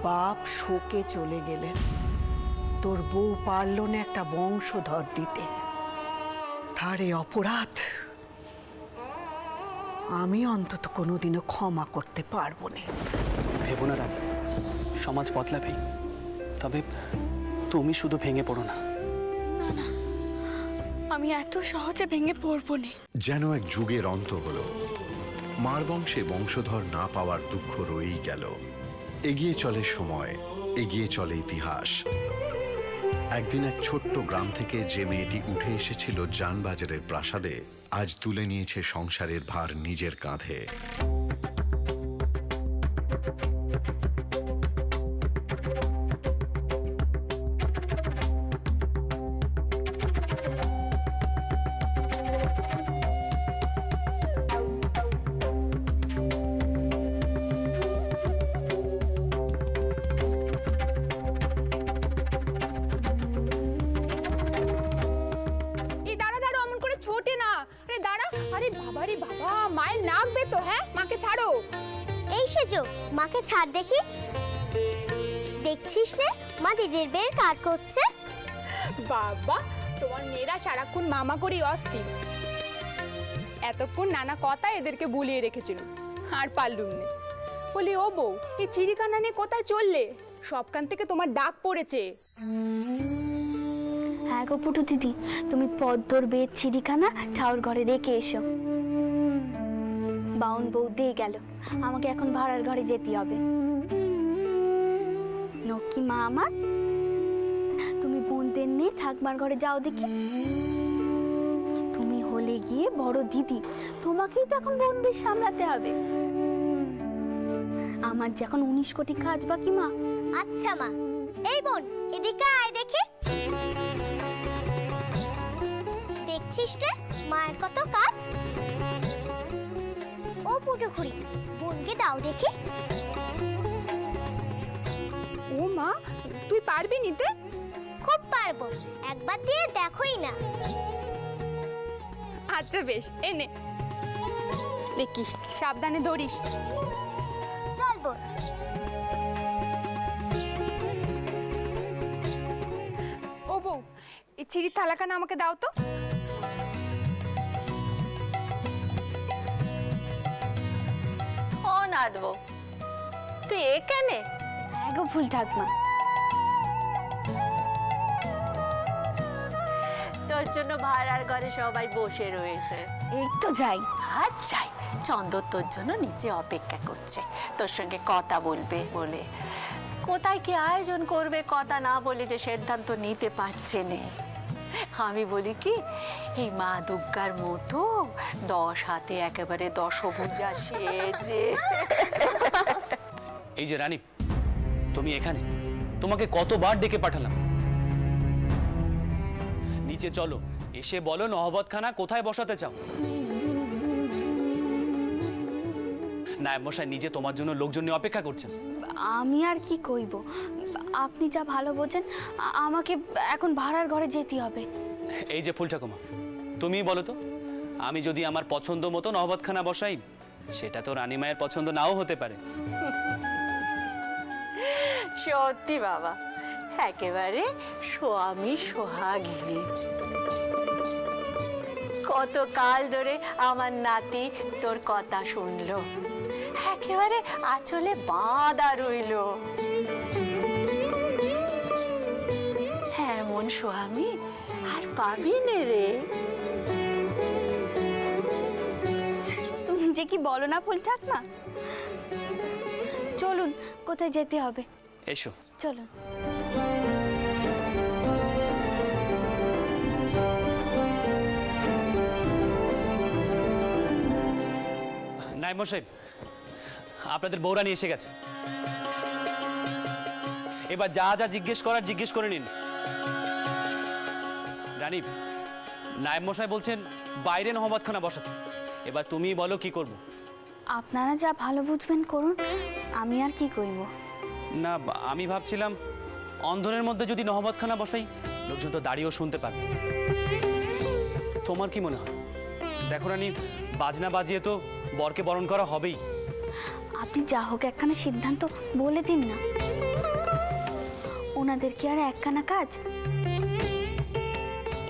বাপ শোকে চলে গেলেন, তোর বউ পারল না একটা বংশধর দিতে। তার এই অপরাধ আমি অন্তত কোনোদিনও ক্ষমা করতে পারবো না। ভেবো না রানী, সমাজ বদলাবেই, তবে তুমি শুধু ভেঙে পড়ো না। আমি এত সহজে ভেঙে পড়বো না। যেন এক যুগের অন্ত হলো। মার বংশে বংশধর না পাওয়ার দুঃখ রয়েই গেল। এগিয়ে চলে সময়, এগিয়ে চলে ইতিহাস। একদিন এক ছোট্ট গ্রাম থেকে যে মেয়েটি উঠে এসেছিল জানবাজারের প্রাসাদে, আজ তুলে নিয়েছে সংসারের ভার নিজের কাঁধে। মায়ের নাকবে তো। হ্যাঁ, মাকে ছাড়ো। এই সেজো, মাকে ছাড় দেখি। দেখছিস রে, মা দিদির বের কাজ করছে। বাবা, তোমার মেয়েরা সারাক্ষণ মামা করেই অস্থির। এতক্ষণ নানা কথা এদেরকে বুলিয়ে রেখেছিল, আর পারলুম না। বলি, ও বউ, এই চিড়িখানা নিয়ে কোথায় চললে? সবখান থেকে তোমার ডাক পড়েছে। হ্যাঁ গো পুটু দিদি, তুমি পদ্মর বেদ চিড়িখানা ঠাউর ঘরে রেখে এসো। বাউন বউ দিয়ে গেল, আমাকে এখন ভাড়ার ঘরে যেতে হবে। নক্কি মা আমার, তুমি বোনদের নিয়ে ঠাকমার ঘরে যাও দেখি। তুমি হলে গিয়ে বড় দিদি, তোমাকেই তো এখন বোনদের সামলাতে হবে। আমার যে এখন 19 কোটি কাজ বাকি মা। আচ্ছা মা। এই বোন, এদিকে আয় দেখি। দেখছিস রে, মায়ের কত কাজ। ও পুটুখুড়ি, বোনকে দাও দেখি। ও মা, তুই পারবি নিতে? খুব পারবো, একবার দিয়ে দেখোই না। আচ্ছা বেশ, এনে দেখিস, সাবধানে ধরিস। চল বোন। ও বউ, এই চিড়ির থালাখানা আমাকে দাও তো। ও না দেবো, তুই এখানে? হ্যাঁ গো ফুল ঠাকমা, তোর জন্য ভাড়ার ঘরে সবাই বসে রয়েছে। এই তো যাই। আর যাই, চন্দর তোর জন্য নিচে অপেক্ষা করছে, তোর সঙ্গে কথা বলবে বলে। কোথায় কি আয়োজন করবে কথা না বলে যে সিদ্ধান্ত নিতে পারছে না। আমি বলি কি, এই মা দুর্গার মতো 10 হাতে একেবারে 10 ভুজা সেজে। এই যে রানী, তুমি এখানে, তোমাকে কতবার ডেকে পাঠালাম। নিচে চলো, এসে বলো নহবতখানা কোথায় বসাতে চাও। নায়েব মশাই নিজে তোমার জন্য লোকজন নিয়ে অপেক্ষা করছেন। আমি আর কি কইব, আপনি যা ভালো বোঝেন। আমাকে এখন ভাড়ার ঘরে যেতে হবে। এই যে ফুল ঠাকুমা, তুমি বলো তো, আমি যদি আমার পছন্দ মতো নহবতখানা বসাই, সেটা তো রানী মায়ের পছন্দ নাও হতে পারে। সত্যি বাবা, একেবারে স্বামী সোহাগিনী। কত কাল ধরে আমার নাতি তোর কথা শুনলো, একেবারে আঁচলে বাঁধা রইল। এমন স্বামী আর পাবি নে রে। তুমি যে কি বলো না ফুল ঠাকমা। চলুন, কোথায় যেতে হবে। এসো চলুন। নায়েব মশাই, আপনাদের বৌরানী এসে গেছে। এবার যা যা জিজ্ঞেস করার জিজ্ঞেস করে নিন। রানী, নায়েব মশাই বলছেন বাইরে নহবতখানা বসাতে। এবার তুমি বলো কি করব। আপনারা যা ভালো বুঝবেন করুন, আমি আর কি কইব। না, আমি ভাবছিলাম অন্ধনের মধ্যে যদি নহবতখানা বসাই, লোকজন তো দাঁড়িয়েও শুনতে পারবে। তোমার কি মনে হয়? দেখো রানী, বাজনা বাজিয়ে তো বরকে বরণ করা হবেই। আপনি যা হোক একখানা সিদ্ধান্ত বলে দিন না। ওনাদের কি আর একখানা কাজ?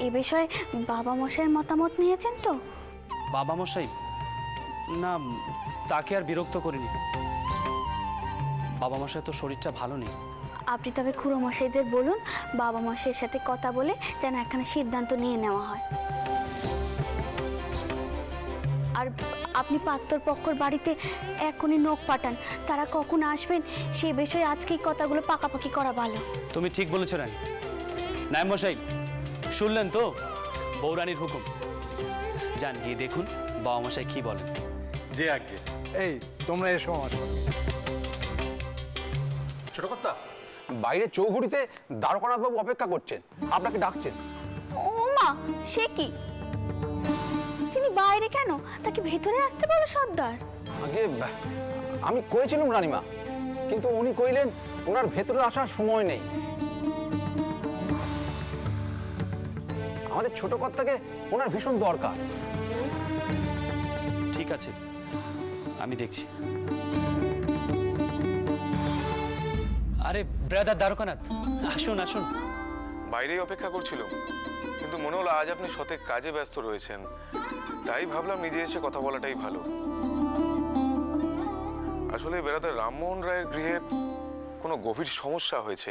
এ বিষয়ে বাবা মশাইয়ের মতামত নিয়েছেন তো? বাবা মশাই না, তাকে আর বিরক্ত করিনি। বাবা মশাই তো শরীরটা ভালো নেই। আপনি তবে খুড়ো মশাইদের বলুন বাবা মশাইয়ের সাথে কথা বলে যেন একখানা সিদ্ধান্ত নিয়ে নেওয়া হয়। আর আপনি পাত্তর পক্ষর বাড়িতে এখনই নোক পাঠান, তারা কখন আসবেন সে বিষয়ে আজকেই কথাগুলো পাকাপাকি করা ভালো। তুমি ঠিক বলেছো রানী। নায়েব মশাই শুনলেন তো বৌরানীর হুকুম? যান গিয়ে দেখুন বাবা মশাই কি বলেন। যে আগে এই তোমরা এসো আমার সঙ্গে। ছোট কর্তা, বাইরে চৌঘুড়িতে দ্বারকানাথ বাবু অপেক্ষা করছেন, আপনাকে ডাকছেন। ও মা, সে কি? তিনি বাইরে কেন? তাকে ভেতরে আসতে বলো সর্দার। আগে আমি কইছিলাম রানীমা, কিন্তু উনি কইলেন ওনার ভেতরে আসার সময় নেই। আমাদের ছোট কর্তাকে ওনার ভীষণ দরকার। ঠিক আছে, আমি দেখছি। আরে ব্রাদার দ্বারকানাথ, আসুন আসুন। বাইরেই অপেক্ষা করছিল, কিন্তু মনে হলো আজ আপনি শতেক কাজে ব্যস্ত রয়েছেন, তাই ভাবলাম নিজে এসে কথা বলাটাই ভালো। আসলে বেড়াদার রামমোহন রায়ের গৃহে কোনো গভীর সমস্যা হয়েছে।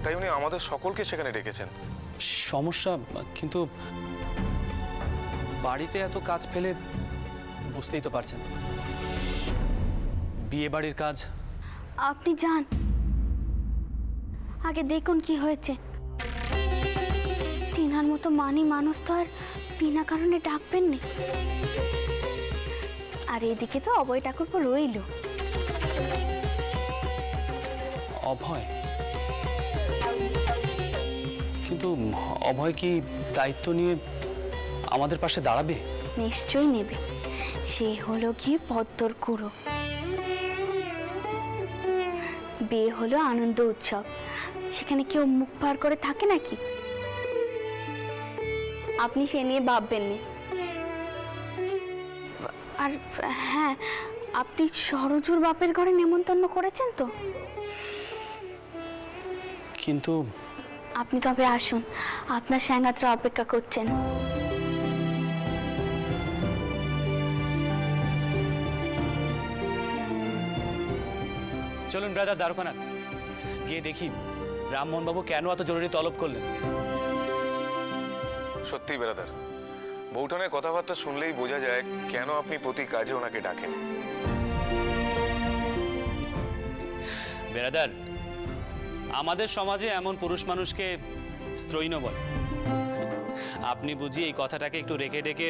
তাই উনি আমাদের সকলকে সেখানে ডেকেছেন। সমস্যা? কিন্তু বাড়িতে এত কাজ ফেলে, বুঝতেই তো পারছেন, বিয়ে বাড়ির কাজ। আপনি যান, আগে দেখুন কি হয়েছে। তিনার মতো মানি মানুষ তো আর বিনা কারণে ডাকবেন না। আর এদিকে তো অভয় ঠাকুরপো রইল। অভয়? কিন্তু অভয় কি দায়িত্ব নিয়ে আমাদের পাশে দাঁড়াবে? নিশ্চয়ই নেবে। সে হলো কি পদ্মর কুড়ো। বিয়ে হলো আনন্দ উৎসব, সেখানে কেউ মুখ পার করে থাকে নাকি? আপনি সে নিয়ে ভাববেন না। আর হ্যাঁ, আপনি সরজুর বাপের ঘরে নেমন্তন্ন করেছেন তো? কিন্তু আপনি তবে আসুন, আপনার সাঙ্গাতরা অপেক্ষা করছেন। চলুন ব্রাদার দ্বারকানাথ, গিয়ে দেখি রামমোহন বাবু কেন এত জরুরি তলব করলেন। সত্যি বেড়াদার, বৌঠানের কথাবার্তা শুনলেই বোঝা যায় কেন আপনি প্রতি কাজে ওনাকে ডাকেন। বেরাদার, আমাদের সমাজে এমন পুরুষ মানুষকে স্ত্রৈণ বলে। আপনি বুঝি এই কথাটাকে একটু রেখে রেখে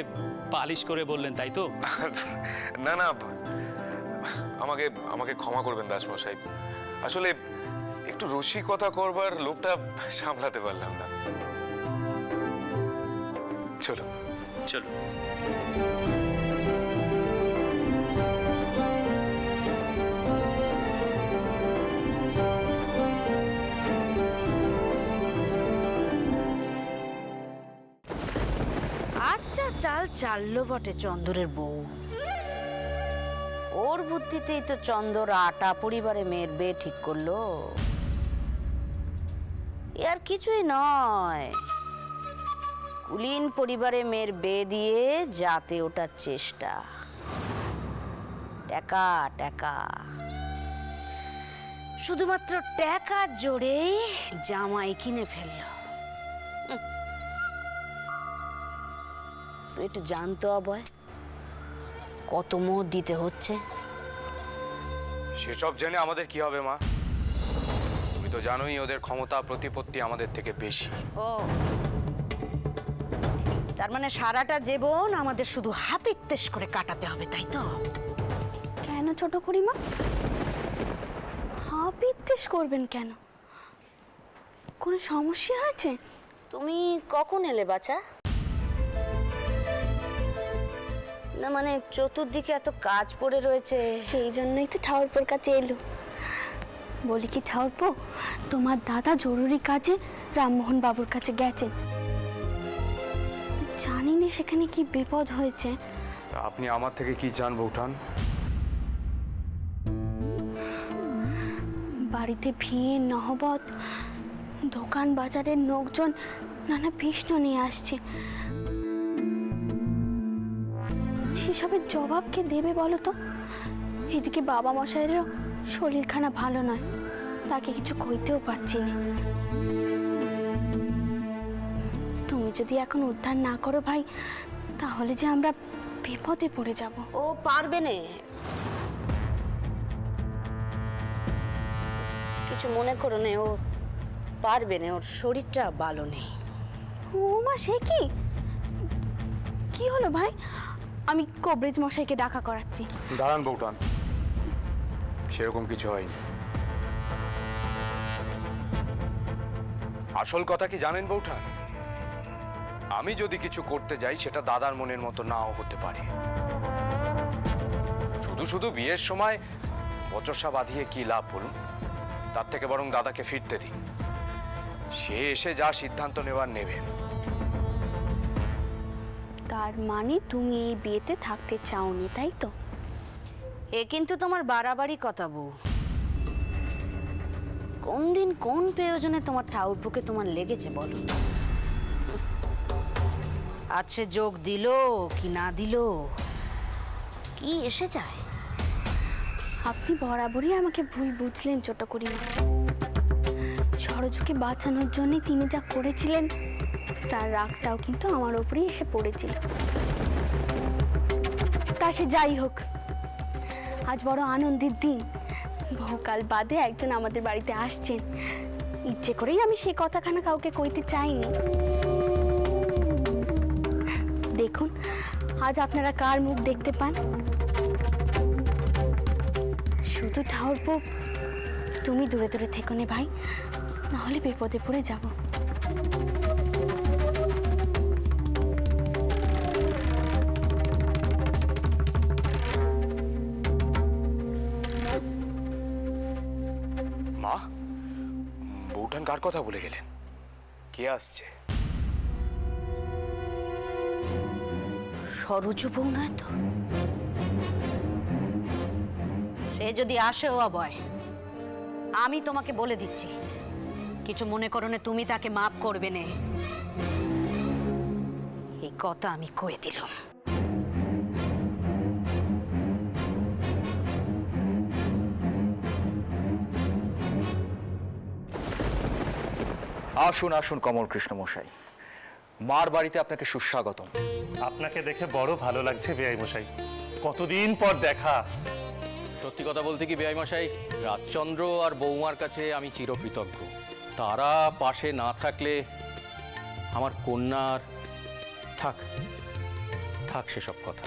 পালিশ করে বললেন, তাই তো? না না, আমাকে আমাকে ক্ষমা করবেন দাসমশাই। আসলে একটু রসিকতা করবার লোভটা সামলাতে পারলাম না। চলো চলো। আচ্ছা, চাল চাললো বটে চন্দরের বউ। ওর বুদ্ধিতেই তো চন্দর আটা পরিবারে মেয়ের বিয়ে ঠিক করলো। এ আর কিছুই নয়, কুলীন পরিবারে মেয়ের বিয়ে দিয়ে যাতে ওঠার চেষ্টা। টাকা টাকা, শুধুমাত্র টাকার জোরেই জামাই কিনে ফেললো। তুই একটু জানতো অভয়, কত মোহ দিতে হচ্ছে। সেসব জেনে আমাদের কি হবে মা? তুমি তো জানোই ওদের ক্ষমতা প্রতিপত্তি আমাদের থেকে বেশি। ও, তার মানে সারাটা জীবন আমাদের শুধু হাপিত্তেশ করে কাটাতে হবে, তাই তো? কেন ছোট খুড়িমা, হাপিত্তেশ করবেন কেন? কোনো সমস্যা হয়েছে? তুমি কখন এলে বাছা? না মানে চতুর্দিকে এত কাজ পড়ে রয়েছে, সেই জন্যই তো ঠাকুরপোর কাছে এলো। বলি কি ঠাকুরপো, তোমার দাদা জরুরি কাজে রামমোহন বাবুর কাছে গেছেন। জানি না সেখানে কি বিপদ হয়েছে। আপনি আমার থেকে কি চান বৌঠান? বাড়িতে ভিড়, নহবত, দোকান বাজারের লোকজন নানা প্রশ্ন নিয়ে আসছে। সেসবের জবাব কে দেবে বলো তো? এদিকে বাবা মশাইয়েরও শরীরখানা ভালো নয়, তাকে কিছু কইতেও পারছি না। তুমি যদি এখন উদ্ধার না করো ভাই, তাহলে যে আমরা বিপদে পড়ে যাব। ও পারবে না, কিছু মনে করো না, ও পারবে না, ওর শরীরটা ভালো নেই। ও মা, সে কি? কি হলো ভাই? আমি কবরেজ মশাইকে ডাকা করাচ্ছি। দাঁড়ান বৌঠান, সেরকম কিছু হয়নি। আসল কথা কি জানেন বৌঠান? আমি যদি কিছু করতে যাই সেটা দাদার মনের মতো নাও হতে পারে। শুধু শুধু বিয়ের সময় বচসা বাঁধিয়ে কি লাভ বলুন? তার থেকে বরং দাদাকে ফিরতে দিন, সে এসে যা সিদ্ধান্ত নেবার নেবেন। তার মানে তুমি এই বিয়েতে থাকতে চাওনি, তাই তো? এ কিন্তু তোমার বাড়াবাড়ি কথা বউ। কোন দিন কোন প্রয়োজনে তোমার ঠাউরপুকে তোমার লেগেছে বলো? আজ সে যোগ দিল কি না দিল, কি এসে যায়? আপনি বরাবরই আমাকে ভুল বুঝলেন ছোট করিমা। সরজুকে বাঁচানোর জন্য তিনি যা করেছিলেন তার রাগটাও কিন্তু আমার উপরেই এসে পড়েছিল। তা সে যাই হোক, আজ বড় আনন্দের দিন। বহুকাল বাদে একজন আমাদের বাড়িতে আসছেন। ইচ্ছে করেই আমি সেই কথাখানা কাউকে কইতে চাইনি। দেখুন আজ আপনারা কার মুখ দেখতে পান। শুধু ঠাউরপো, তুমি দূরে দূরে থেকো নে ভাই, নাহলে বিপদে পড়ে যাব। মা, বৌঠান কার কথা বলে গেলেন? কে আসছে? সরজু বউ নয় তো? সে যদি আসেও অবয়, আমি তোমাকে বলে দিচ্ছি, কিছু মনে করো না, তুমি তাকে মাফ করবে না, এই কথা আমি কয়ে দিলাম। আসুন আসুন কমল কৃষ্ণ মশাই, মার বাড়িতে আপনাকে সুস্বাগতম। আপনাকে দেখে বড় ভালো লাগছে বেআই মশাই, কতদিন পর দেখা। সত্যি কথা বলতে কি বেআই মশাই, রাজচন্দ্র আর বৌমার কাছে আমি চিরকৃতজ্ঞ। তারা পাশে না থাকলে আমার কন্যার থাক থাক সেসব কথা।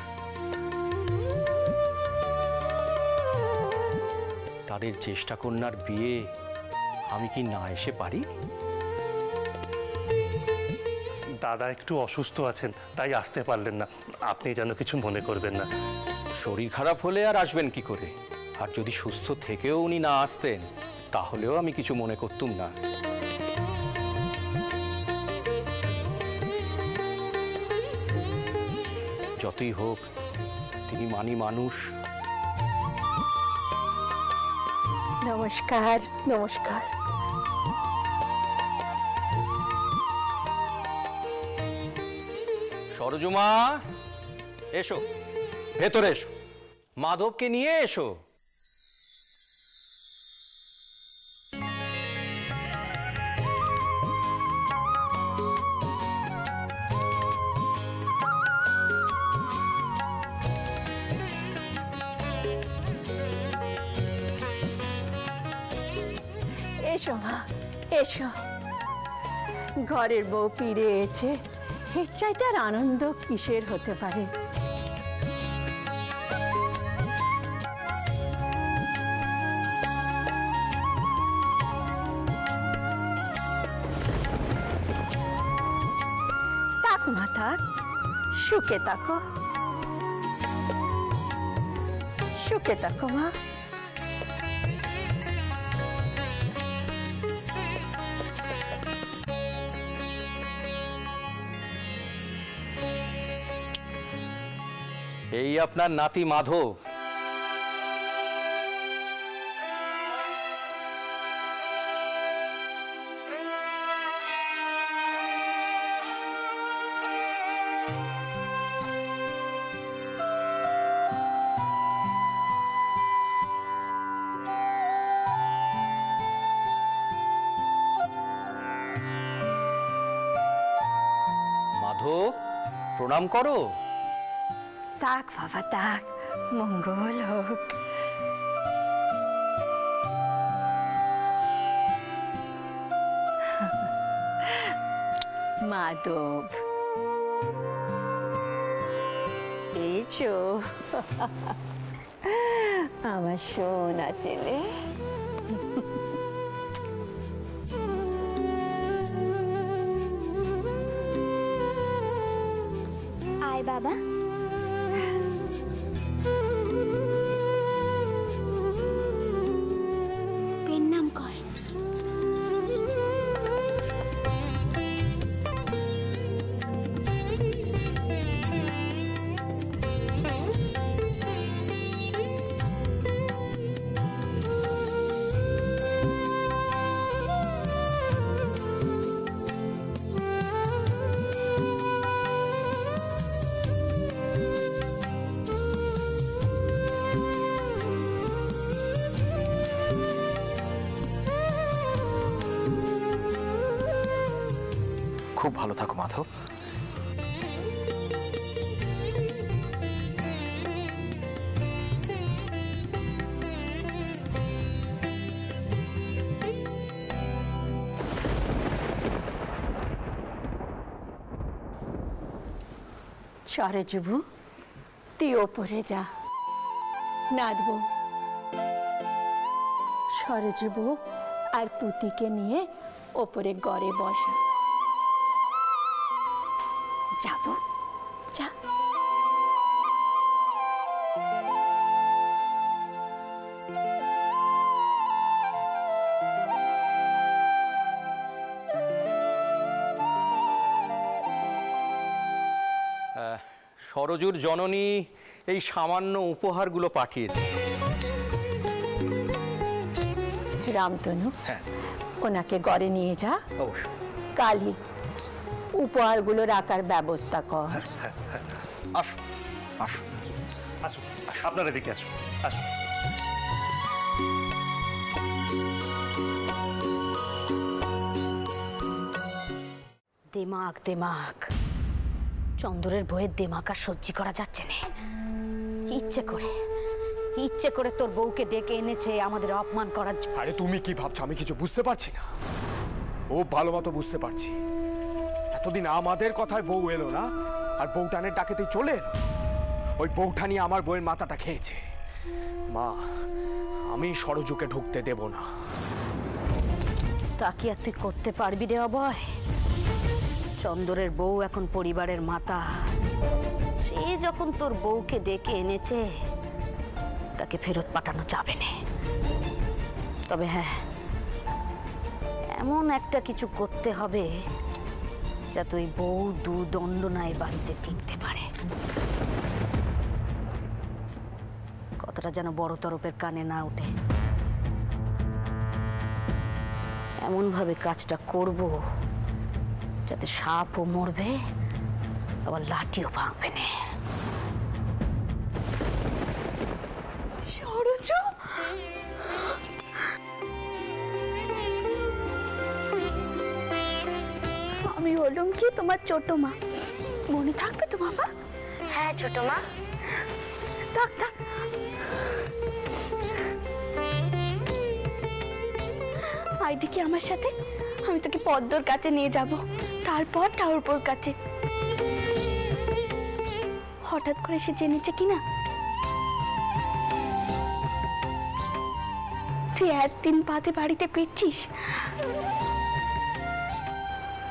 তাদের জ্যেষ্ঠা কন্যার বিয়ে আমি কি না এসে পারি? দাদা একটু অসুস্থ আছেন, তাই আসতে পারলেন না। আপনি যেন কিছু মনে করবেন না। শরীর খারাপ হলে আর আসবেন কি করে? আর যদি সুস্থ থেকেও উনি না আসতেন তাহলেও আমি কিছু মনে করতুম না। যতই হোক তিনি মানি মানুষ। নমস্কার। নমস্কার। সরজুমা, এসো ভেতরে এসো, মাধবকে নিয়ে এসো। এসো মা, এসো। ঘরের বউ ফিরে এসেছে, এর চাইতে আর আনন্দ কিসের হতে পারে? থাক মা, থাক, সুখে থাকো, সুখে থাকো মা। এই আপনার নাতি মাধব। মাধব, প্রণাম করো। তাক বাবা তাক, মঙ্গল হোক। মাধব, এসো আমার সোনা ছেলে। আয় বাবা। পেন নাম কর। খুব ভালো থাকো মাধব। সরজবু, তুই ওপরে যা, নাচবো। সরজবু আর পুতিকে নিয়ে ওপরে গড়ে বসা। যাবো, যা। সরজুর জননী এই সামান্য উপহারগুলো পাঠিয়েছে। রামতনু, ওনাকে গড়ে নিয়ে যা। কালই উপহারগুলো রাখার ব্যবস্থা কর। আসো আসো আসো, আপনার এদিকে আসো, আসো। দিমাগ দিমাগ, চন্দরের বইয়ের দিমাগ আর সহ্য করা যাচ্ছে না। ইচ্ছে করে তোর বউকে ডেকে এনেছে আমাদের অপমান করার জন্য। আরে তুমি কি ভাবছো আমি কিছু বুঝতে পারছি না? ও ভালো মতো বুঝতে পারছি। এতদিন আমাদের কথায় বউ এলো না, আর বউটানের ডাকেতেই চলে এলো। ওই বউটা নিয়ে আমার বউয়ের মাথাটা খেয়েছে। মা, আমি সরজুকে ঢুকতে দেব না। তা কি আর তুই করতে পারবি রে অভয়? চন্দরের বউ এখন পরিবারের মাতা। সে যখন তোর বউকে ডেকে এনেছে, তাকে ফেরত পাঠানো যাবে না। তবে হ্যাঁ, এমন একটা কিছু করতে হবে যাতে ওই বউ দুদণ্ড নাই বাড়িতে টিকতে পারে। কথাটা যেন বড় তরফের কানে না ওঠে। এমনভাবে কাজটা করব যাতে সাপও মরবে, আবার লাঠিও ভাঙবে না। সরজু, আমি হলাম কি তোমার ছোট মা, মনে থাকবে তো বাবা? হ্যাঁ ছোট মা। থাক থাক। আইদিকে আমার সাথে, আমি তোকে পদ্মর কাছে নিয়ে যাব, তারপর ঠাকুরপুর কাছে। হঠাৎ করে সে জেনেছে কিনা তুই একদিন বাদে বাড়িতে ফিরছিস।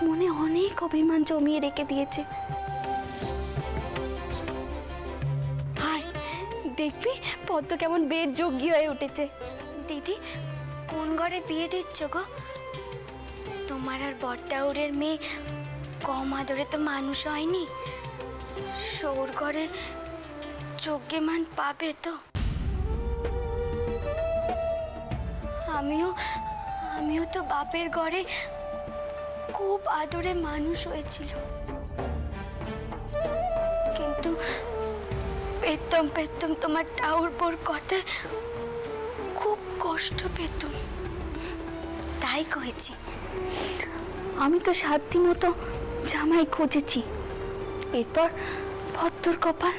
মনে অনেক অভিমান জমিয়ে রেখে দিয়েছে। হাই, দেখবি পদ্ম কেমন বেশ যোগ্যী হয়ে উঠেছে। দিদি, কোন ঘরে বিয়ে দিচ্ছ গো? তোমার আর বড়টাউরের মেয়ে কম আদরে তো মানুষ হয়নি। সৌর ঘরে যোগ্যমান পাবে তো? আমিও তো বাপের ঘরে খুব আদরে মানুষ হয়েছিল, কিন্তু পেতম তোমার টাউর বোর কথায় খুব কষ্ট পেতাম, তাই কয়েছি। আমি তো 7 দিন মতো জামাই খুঁজেছি, এরপর ভদ্র কপাল